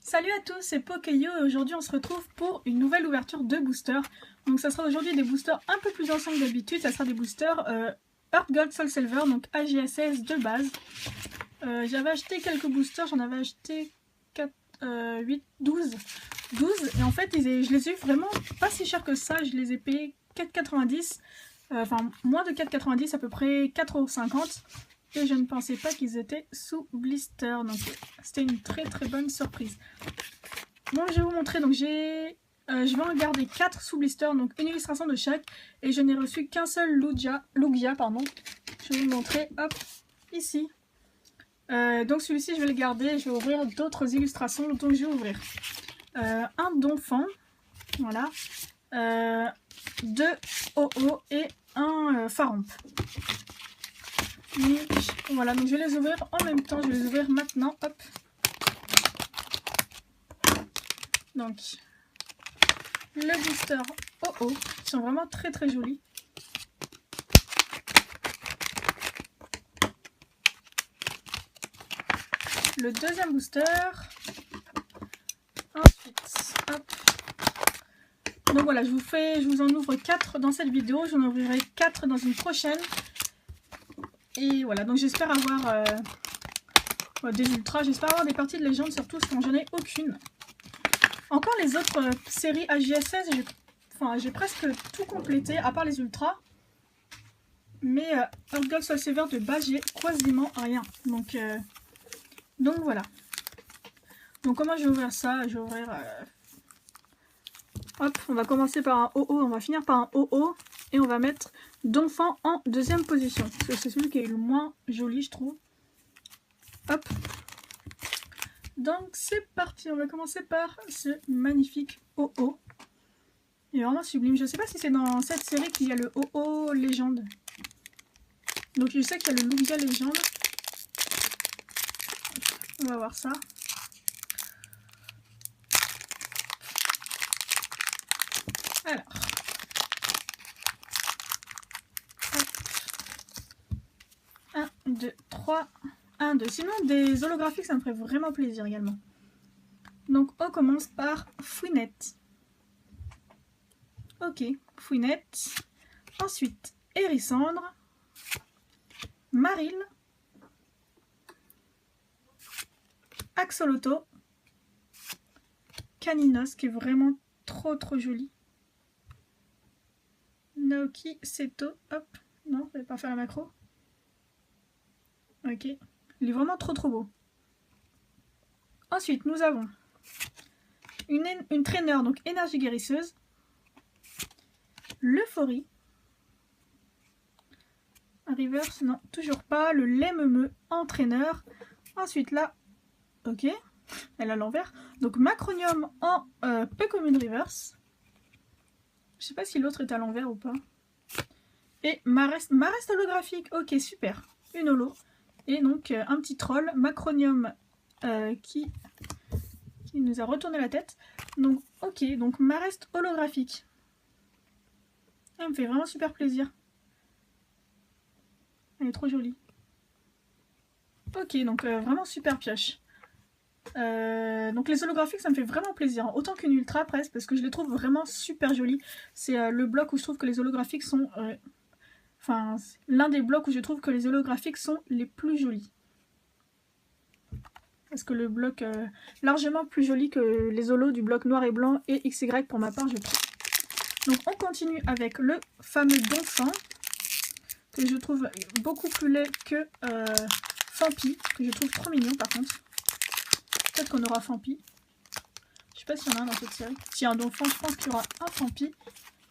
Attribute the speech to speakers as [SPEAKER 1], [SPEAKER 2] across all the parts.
[SPEAKER 1] Salut à tous, c'est Pokeyo et aujourd'hui on se retrouve pour une nouvelle ouverture de boosters. Donc ça sera aujourd'hui des boosters un peu plus anciens que d'habitude, ça sera des boosters Earth Gold Soul Silver, donc AGSS de base. J'avais acheté quelques boosters, j'en avais acheté 4, 8, 12 et en fait je les ai eu vraiment pas si cher que ça, je les ai payés 4,90, enfin moins de 4,90, à peu près 4,50 €. Et je ne pensais pas qu'ils étaient sous blister, donc c'était une très bonne surprise. Bon, je vais vous montrer, donc je vais en garder 4 sous blister, donc une illustration de chaque, et je n'ai reçu qu'un seul Lugia, pardon. Je vais vous montrer, hop, ici. Donc celui-ci je vais le garder, je vais ouvrir d'autres illustrations, donc je vais ouvrir un Donphan, voilà, 2 OO et un Faramp. Voilà, donc je vais les ouvrir en même temps, je vais les ouvrir maintenant, hop. Donc, le booster OO, ils sont vraiment très jolis. Le deuxième booster. Ensuite, hop. Donc voilà, je vous en ouvre 4 dans cette vidéo, j'en ouvrirai 4 dans une prochaine. Et voilà, donc j'espère avoir des ultras, j'espère avoir des parties de légende surtout, parce que j'en ai aucune. Encore les autres séries AGSS, j'ai presque tout complété, à part les ultras. Mais Earth Gold Soul Silver de base, j'ai quasiment rien. Donc voilà. Donc comment je vais ouvrir ça? Je vais ouvrir... Hop, on va commencer par un OO, on va finir par un OO. Et on va mettre Donphan en deuxième position. Parce que c'est celui qui est le moins joli, je trouve. Hop. Donc c'est parti, on va commencer par ce magnifique OO. Il est vraiment sublime. Je ne sais pas si c'est dans cette série qu'il y a le OO légende. Donc je sais qu'il y a le Lugia légende. On va voir ça. Alors. 1, 2, 3, 1, 2. Sinon, des holographiques, ça me ferait vraiment plaisir également. Donc, on commence par Fouinette. Ok, Fouinette. Ensuite, Hérissandre. Marill. Axolotl. Caninos, qui est vraiment trop joli. Naoki Seto. Hop. Non, je vais pas faire la macro. Ok, il est vraiment trop beau. Ensuite, nous avons une traîneur, donc énergie guérisseuse, l'euphorie, un reverse, non, toujours pas, le Lememeu entraîneur. Ensuite là, ok, elle a l'envers, donc Macronium en peu commune reverse. Je sais pas si l'autre est à l'envers ou pas. Et Marest holographique, ok, super, une holo. Et donc un petit troll, Macronium qui nous a retourné la tête. Donc ok, donc Marest holographique. Elle me fait vraiment super plaisir. Elle est trop jolie. Ok, donc vraiment super pioche. Donc les holographiques, ça me fait vraiment plaisir. Autant qu'une ultra presque, parce que je les trouve vraiment super jolies. C'est le bloc où je trouve que les holographiques sont... Enfin, l'un des blocs où je trouve que les holographiques sont les plus jolis. Parce que le bloc largement plus joli que les holos du bloc noir et blanc et XY pour ma part, je trouve. Donc on continue avec le fameux Donphan, que je trouve beaucoup plus laid que Phampi, que je trouve trop mignon par contre. Peut-être qu'on aura Phampi. Je sais pas s'il y en a un dans cette série. S'il y a un Donphan, je pense qu'il y aura un Phampi.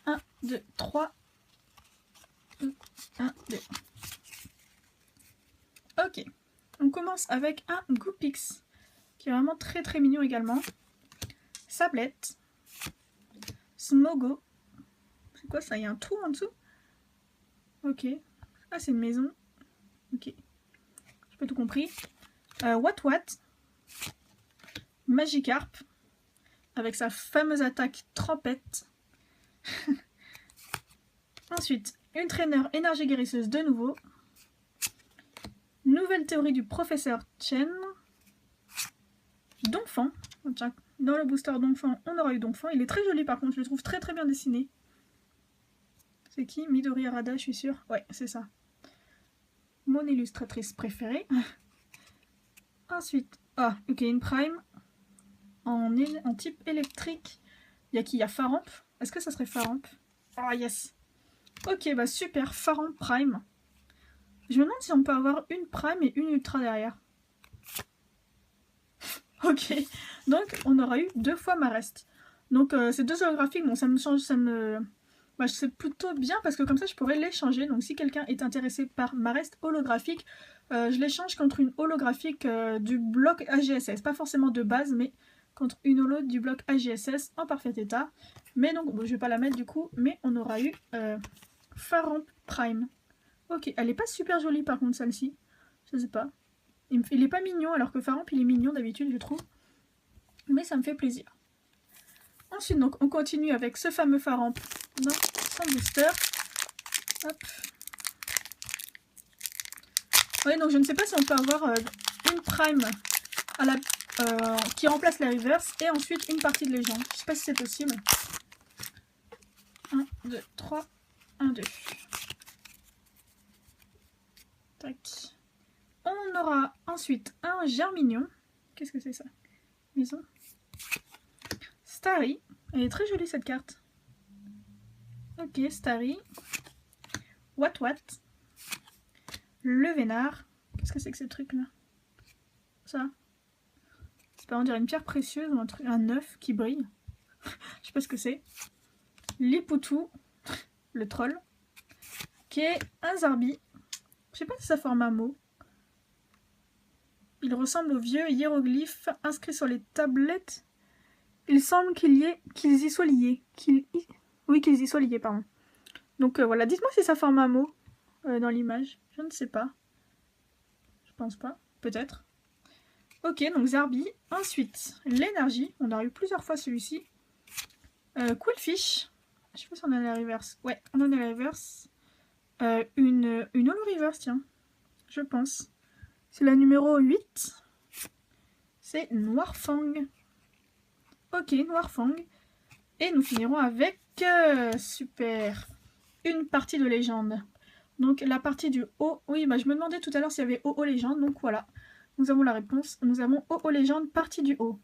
[SPEAKER 1] 1, 2, 3. 1, 2. Ok. On commence avec un Goopix, qui est vraiment très mignon également. Sablette. Smogo. C'est quoi ça? Il y a un trou en dessous? Ok. Ah, c'est une maison. Ok. J'ai pas tout compris. Wat. Magikarp. Avec sa fameuse attaque trempette. Ensuite, une traîneur énergie guérisseuse de nouveau. Nouvelle théorie du professeur Chen. Donphan. Tiens, dans le booster Donphan, on aura eu Donphan. Il est très joli par contre, je le trouve très très bien dessiné. C'est qui? Midori Arada, je suis sûre. Ouais, c'est ça. Mon illustratrice préférée. Ensuite, ok, une Prime en type électrique. Il y a qui? Il y a Faramp. Est-ce que ça serait Faramp? Ah, yes. Ok, bah super, Faramp Prime. Je me demande si on peut avoir une Prime et une Ultra derrière. Ok, donc on aura eu 2 fois Marest. Donc c'est 2 holographiques, bon ça me change, bah, c'est plutôt bien parce que comme ça je pourrais l'échanger. Donc si quelqu'un est intéressé par Marest holographique, je l'échange contre une holographique du bloc AGSS. Pas forcément de base, mais contre une holo du bloc AGSS en parfait état. Mais donc, bon, je vais pas la mettre du coup, mais on aura eu Faramp Prime. Ok, elle est pas super jolie par contre celle-ci. Je sais pas. Il est pas mignon alors que Faramp il est mignon d'habitude je trouve. Mais ça me fait plaisir. Ensuite donc on continue avec ce fameux Faramp dans son booster. Hop. Oui donc je ne sais pas si on peut avoir une Prime à la, qui remplace la reverse et ensuite une partie de légende. Je sais pas si c'est possible. 1, 2, 3, 1, 2. Tac. On aura ensuite un Germignon. Qu'est-ce que c'est ça? Maison. Starry. Elle est très jolie cette carte. Ok, Starry. What. Le Vénard. Qu'est-ce que c'est que ce truc là? Ça. C'est pas, on dirait une pierre précieuse ou un œuf qui brille. Je sais pas ce que c'est. Lipoutou. Le troll. Ok, un Zarbi. Je sais pas si ça forme un mot. Il ressemble aux vieux hiéroglyphes inscrits sur les tablettes. Il semble qu'ils y soient liés. Oui, qu'ils y soient liés, pardon. Donc voilà, dites-moi si ça forme un mot dans l'image. Je ne sais pas. Je pense pas. Peut-être. Ok, donc Zarbi. Ensuite, l'énergie. On a eu plusieurs fois celui-ci. Coolfish. Je sais pas si on a la reverse. Ouais, on en a la reverse. Une holo reverse, tiens. Je pense. C'est la numéro 8. C'est Noirfang. Ok, Noirfang. Et nous finirons avec... super. Une partie de légende. Donc la partie du haut... Oui, bah, je me demandais tout à l'heure s'il y avait OO légende. Donc voilà. Nous avons la réponse. Nous avons OO légende, partie du haut.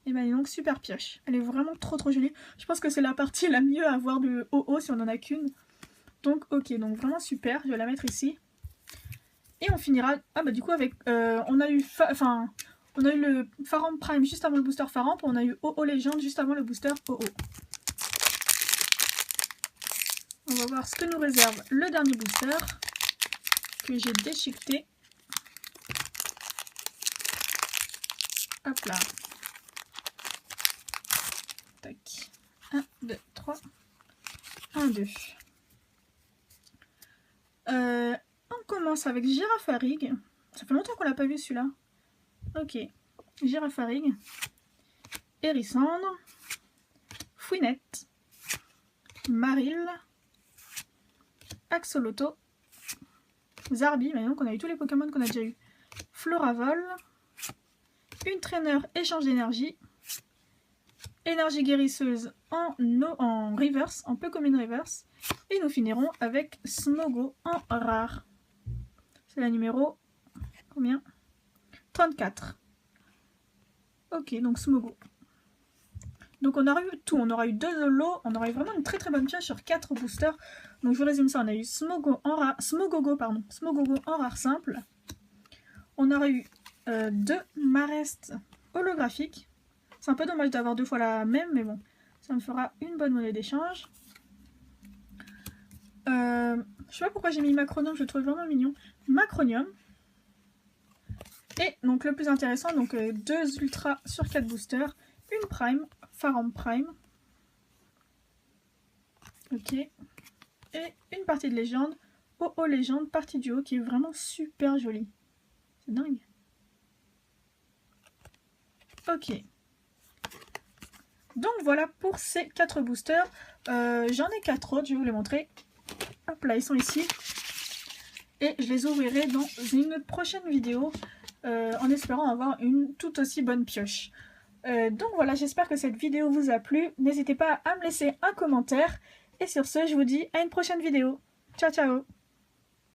[SPEAKER 1] Et bah donc super pioche. Elle est vraiment trop jolie. Je pense que c'est la partie la mieux à avoir de OO si on en a qu'une. Donc ok, donc vraiment super. Je vais la mettre ici. Et on finira... Ah bah du coup avec... on a eu le Faramp Prime juste avant le booster Faramp. On a eu OO Légende juste avant le booster OO. On va voir ce que nous réserve le dernier booster. Que j'ai déchiqueté. Hop là. Tac. 1, 2, 3. 1, 2. On commence avec Girafarig. Ça fait longtemps qu'on l'a pas vu celui-là. Ok. Girafarig. Hérissandre. Fouinette. Maril. Axolotl. Zarbi. Mais donc on a eu tous les Pokémon qu'on a déjà eu. Floravol. Une traîneur échange d'énergie. Énergie guérisseuse en reverse, en peu commune reverse. Et nous finirons avec Smogo en rare. C'est la numéro... Combien? 34. Ok, donc Smogo. Donc on aura eu tout. On aura eu 2 lots. On aura eu vraiment une très bonne pioche sur 4 boosters. Donc je vous résume ça. On a eu Smogogo en rare simple. On aura eu 2 Marest holographiques. C'est un peu dommage d'avoir 2 fois la même, mais bon, ça me fera une bonne monnaie d'échange. Je sais pas pourquoi j'ai mis Macronium, je le trouve vraiment mignon. Macronium. Et donc le plus intéressant, donc 2 ultras sur 4 boosters. Une Prime, Faramp Prime. Ok. Et une partie de légende, OO légende, partie du haut, qui est vraiment super jolie. C'est dingue. Ok. Donc voilà pour ces 4 boosters. J'en ai 4 autres, je vais vous les montrer. Hop là, ils sont ici. Et je les ouvrirai dans une prochaine vidéo. en espérant avoir une tout aussi bonne pioche. Donc voilà, j'espère que cette vidéo vous a plu. N'hésitez pas à me laisser un commentaire. Et sur ce, je vous dis à une prochaine vidéo. Ciao ciao!